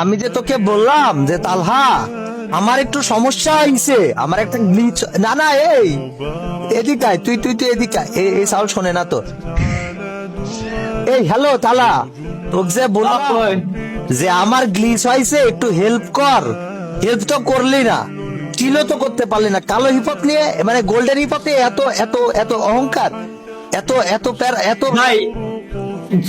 আমি যে তোকে বললাম যে তালহা আমার একটু সমস্যা হয়েছে, আমার একটা গ্লিচ। না না, এই এদিকে আয়, তুই তুই তুই এদিকে আয়। এই সাউন্ড শোনে না তো। এই হ্যালো তালা, তোকে যে বললাম যে আমার গ্লিচ হয়েছে, একটু হেল্প কর। হেল্প তো করলি না, চিলো তো করতে পারলি না। কালো হিপহপ নিয়ে মানে গোল্ডেন হিপহপ নিয়ে এত এত এত অহংকার, এত এত এত ভাই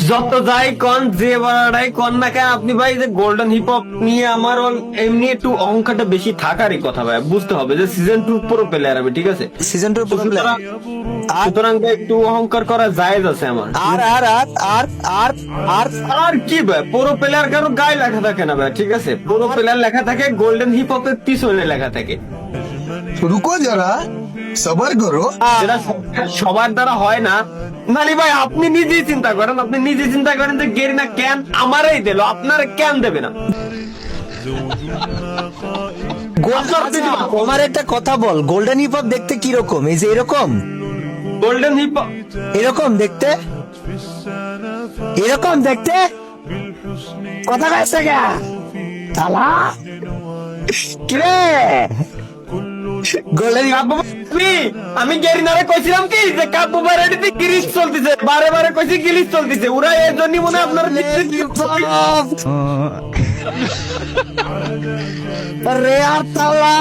যত যাই কন যে বাড়াই কন না কেন, আপনি ভাই যে গোল্ডেন হিপ হপ নিয়ে আমার এমনি একটু অহংকারটা বেশি থাকারই কথা ভাই, বুঝতে হবে যে সিজন 2 পুরো প্লেয়ার আমি, ঠিক আছে? সিজন 2 সুতরাং ভাই একটু অহংকার করা জায়েজ আছে আমার। আর আর আর আর আর আর আর কি ভাই, পুরো প্লেয়ার কারো গায়ে লেখা থাকে না ভাই, ঠিক আছে? পুরো প্লেয়ার লেখা থাকে গোল্ডেন হিপ হপের পিছনে লেখা থাকে, रुको जरा सबर करो। যেটা সবার দ্বারা হয় না। নালি ভাই আপনি নিজেই চিন্তা করেন, আপনি নিজেই চিন্তা করেন যে গেরিনা কেন আমারই দিল, আপনার কেন দেবে না? আমার একটা কথা বল, গোল্ডেন হিপ হপ দেখতে কিরকম? এই যে এরকম গোল্ডেন হিপ হপ এরকম দেখতে, এরকম দেখতে কথা কাছে গা তালা কিরে গোল্ডেন হিপ আমি গেরিনারে কইছিলাম কি যে কাব্য বাড়িতে গিরিশ চলতেছে, বারে বারে কইছি গিরিশ চলতেছে, ওরা এর জন্য মনে হয় আপনার রে আর তালা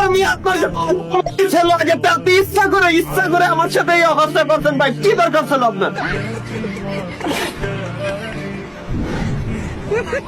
আমি আপনার ছিল আগে, আপনি ইচ্ছা করে আমার সাথে এই অবস্থা করছেন ভাই, কি দরকার ছিল আপনার?